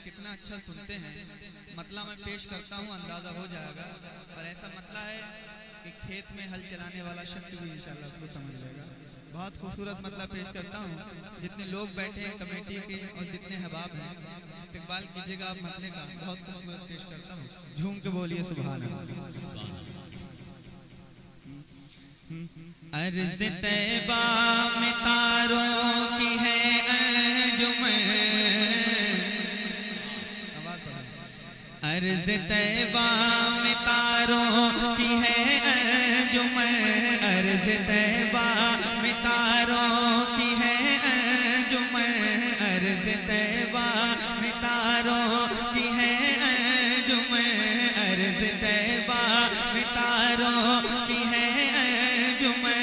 कितना अच्छा सुनते हैं। मतला मैं पेश करता हूँ, अंदाजा हो जाएगा। और ऐसा मतला है कि खेत में हल चलाने वाला शख्स भी इंशाल्लाह उसको समझ लेगा। बहुत खूबसूरत मतला पेश करता हूँ। जितने लोग बैठे हैं कमेटी के और जितने हबाब हैं, इस्तिकबाल कीजिएगा आप मतले का। बहुत खूबसूरत पेश करता हूँ, झूम के बोलिए सुभान अल्लाह। अर्ज़ तैबा में तारों की है अंजुमन, अर्ज़ तैबा में तारों की है अंजुमन, अर्ज़ तैबा में तारों की है अंजुमन, अर्ज़ तैबा में तारों की है अंजुमन, अर्ज़ तैबा में तारों की है अंजुमन।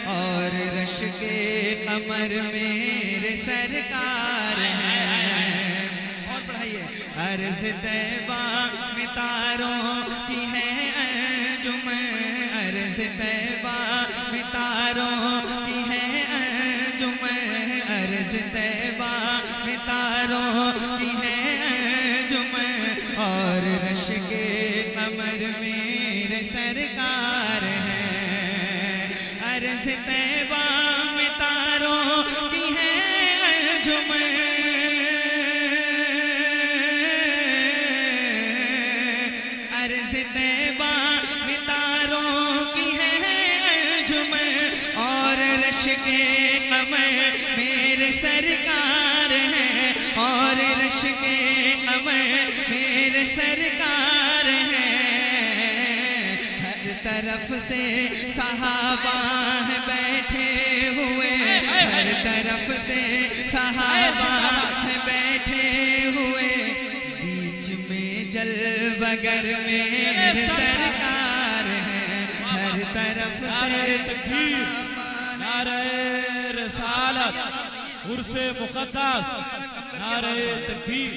और रश के कमर मेरे सरकार हैं, और बढ़ाइए। अर्ज़ तैबा में तारों की है अंजुमन, अर्ज़ तैबा में तारों की है अंजुमन, अर्ज़ तैबा में तारों की है अंजुमन। और रश के कमर मेरे सरकार हैं, अर्ज़ तैबा में तारों की है अंजुमन, अर्ज़ तैबा में तारों की है अंजुमन। और रश के कमर मेरे सरकार हैं, और रश के कमर मेरे सरकार हैं। हर तरफ से सहाबा है बैठे हुए, हर तरफ से सहाबा है बैठे हुए, बीच में जलवगर मेरे सरकार हैं। हर तरफ से नारे रिसालत, उर्से मुक़द्दस, नारे तकबीर।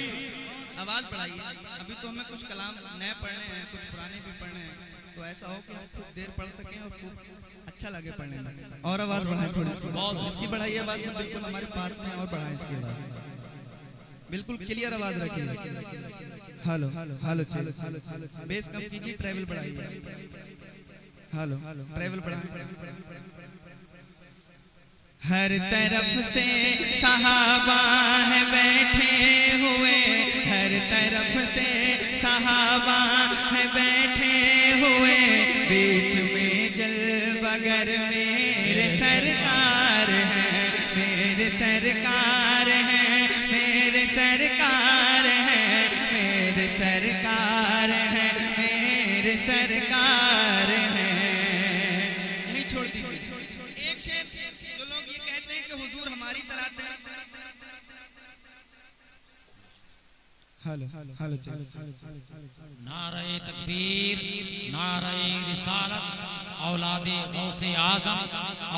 आवाज बढ़ाइए। अभी तो हमें कुछ कलाम नए पढ़ने हैं, कुछ पुराने भी पढ़ने हैं, तो ऐसा हो कि हम खूब देर पढ़ सकें और खूब अच्छा लगे पढ़ने में। और आवाज बढ़ाएं थोड़ी सी, इसकी बढ़ाइए आवाज, बिल्कुल हमारे पास में, और बढ़ाएं इसकी आवाज, बिल्कुल क्लियर आवाज रखिए। हेलो हेलो चलो, बेस कम कीजिए, ट्रैवल बढ़ाइए। हेलो ट्रैवल बढ़ाएं। हर तरफ से सहाबा है बैठे हुए, हर तरफ से सहाबा है बैठे हुए, बीच में जलवगर मेरे सरकार हैं, मेरे सरकार हैं, मेरे सरकार हैं, मेरे सरकार हैं, मेरे सरकार हैं। नहीं छोड़ दीजिए एक शेर। जो लोग ये कहते हैं कि हुजूर हमारी तरह थे, हेलो हेलो नारे तकबीर, नारे रिसालत, औलादे गौसे आज़म,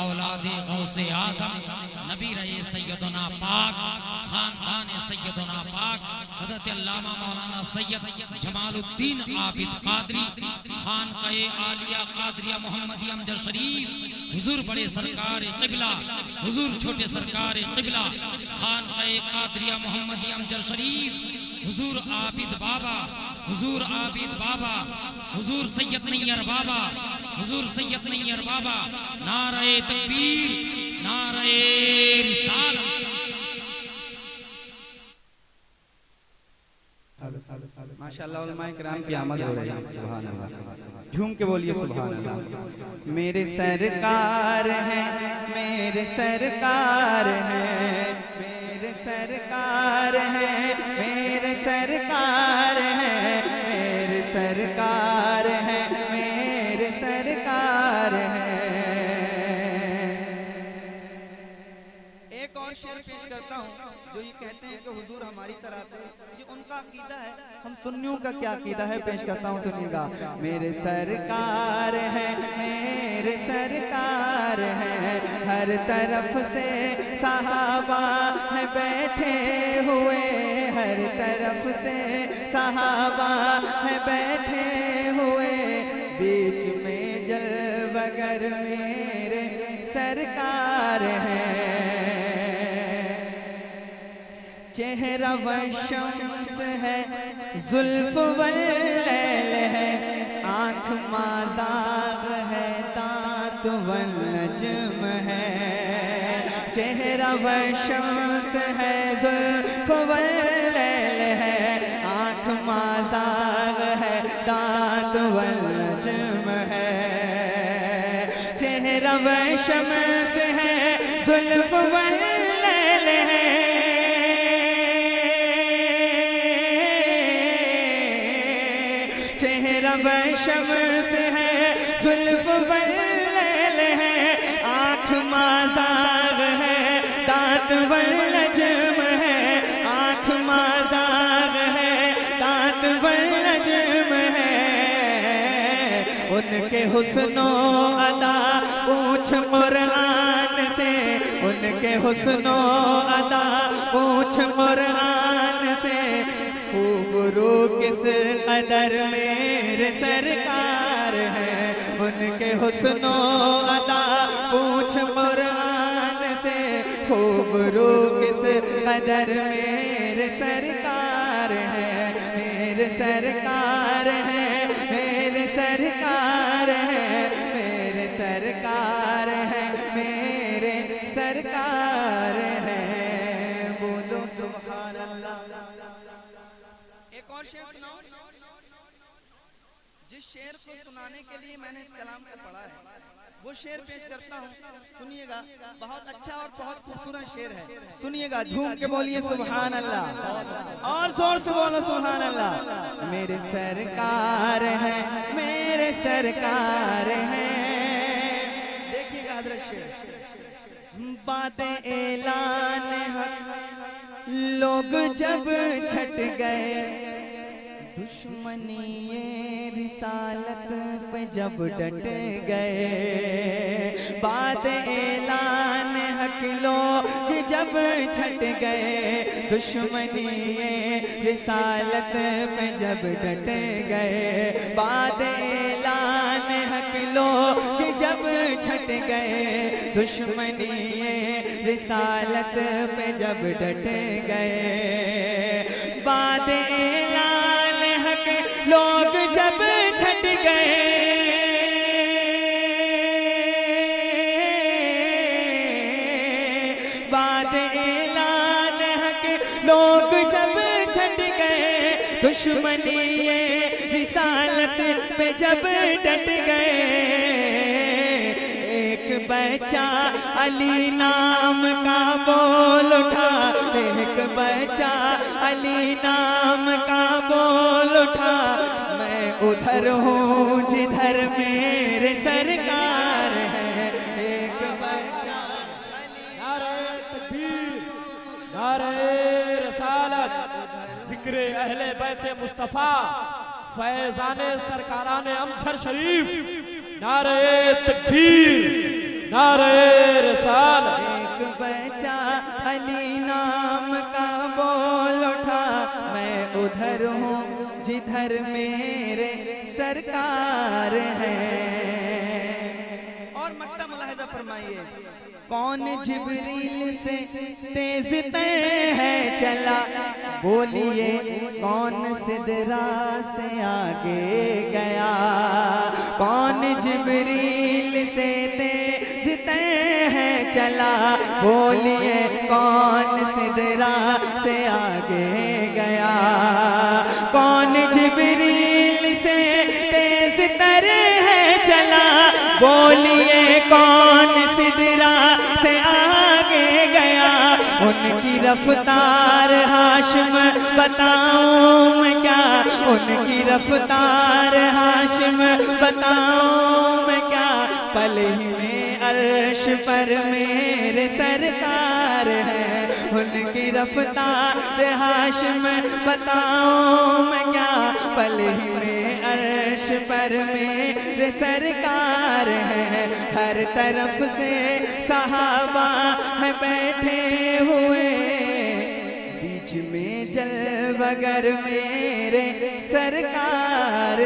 औलादे गौसे आज़म, नबी रहे सैयदना पाक, खानदान सैयदना पाक, हज़रत अल्लामा मौलाना सैयद जमालुद्दीन आबिद क़ादरी, खानक़ाए आलिया क़ादरिया मोहम्मदी अमजद शरीफ, हुजूर बड़े सरकार क़िबला, हुजूर छोटे सरकार क़िबला, खानक़ाए क़ादरिया मोहम्मदी अमजद शरीफ, हुजूर आबिद बाबा, हुजूर आबिद बाबा, हुजूर सैयद नैयर बाबा, हुजूर सैयद नैयर बाबा, नारे तकबीर, नारे रिसालत। माशाअल्लाह उलमाए किराम की आमद हो रही है, सुभान अल्लाह। झूम के बोलिए सुभान अल्लाह। मेरे सरकार हैं, मेरे सरकार हैं, मेरे सरकार हैं, मेरे सरकार हैं, मेरे सरकार हैं, मेरे सरकार हैं। एक और शेर पेश करता हूँ। जो ये कहते हैं कि हुजूर हमारी तरह थे, ये उनका अकीदा है। हम सुन्नियों का क्या अकीदा है पेश करता हूँ, सुनिएगा। मेरे सरकार हैं, मेरे सरकार हैं, हर तरफ से सहाबा है बैठे हुए, हर तरफ से सहाबा है बैठे हुए, बीच में जलवगर मेरे सरकार हैं। चेहरा वशम शम्स है, जुल्फ वल्लैल है, आँख माज़ाग है, दाँत वल्नज्म है। चेहरा व शम्स है, जुल्फ वल्लैल है, आँख माज़ाग है, दाँत वल्नज्म है। चेहरा व शम्स है, जुल्फ वल्लैल है, चेहरा व शम्स है, जुल्फ वल्लैल है, आँख माज़ाग है, दाँत वल्नज्म है। आँख माज़ाग है, दाँत वल्नज्म है। उनके हुस्नो अदा पूछ कुरान से, उनके हुस्नो अदा पूछ कुरान से, खूबरू किस कदर मेरे सरकार है। उनके हुस्नो अदा पूछ कुरान से, खूबरू किस कदर मेरे सरकार है। मेरे सरकार है, मेरे सरकार है, मेरे सरकार है, मेरे सरकार है। बोलो सुभान अल्लाह। एक और शेर सुनाओ। जिस शेर को सुनाने के लिए मैंने इस कलाम को पढ़ा है, वो शेर पेश करता हूँ, सुनिएगा। बहुत अच्छा और बहुत खूबसूरत शेर है, सुनिएगा। झूम के बोलिए सुभान अल्लाह, और जोर से बोलो सुभान अल्लाह। मेरे सरकार है, मेरे सरकार है। देखिएगा हज़रत शेर। बातें ऐलान हक लोग जब छट गए, दुश्मनी ये रिसालत पे जब डट गए। बात ऐलान हक लोग जब छट गए, दुश्मनी ये रिसालत पे जब डट गए। बात ऐलान हक लोग जब छट गए, दुश्मनी ये रिसालत पे जब डट गए। बात ऐलान हक लोग जब छट गए, बाद ऐलान हक लोग जब छट गए, दुश्मनी ये रिसालत पे जब डट गए। एक बच्चा अली नाम का बोल उठा, एक बच्चा अली नाम का बोल उठा, मैं उधर हूँ जिधर मेरे सरकार है। एक बच्चा नारे तकबीर, नारे रसालत, जिक्र अहले बैत मुस्तफा, फैजाने सरकाराने अमजर शरीफ। नारे तकबीर, नारे रसालत। एक बच्चा अली नाम का बोल उठा, मैं उधर हूँ जिधर मेरे सरकार है। और मक्ता मुलाहिदा फरमाइए। कौन जिब्रील से तेज तर है चला, बोलिए कौन सिदरा से आगे गया। कौन जिब्रील से तेज तर है चला, बोलिए कौन सिदरा से आगे गया। कौन जिब्रील से तेज तर है चला, बोलिए कौन सिदरा से आगे गया। उनकी रफ्तार हाशिम बताऊं मैं क्या, उनकी रफ्तार हाशिम बताऊं मैं क्या। पल ही में अर्श पर मेरे सरकार है, उनकी रफ्तार हाशिम बताऊं मैं क्या। पल ही में अर्श पर मेरे सरकार है। हर तरफ से सहाबा है बैठे हुए, बीच में जलवगर मेरे सरकार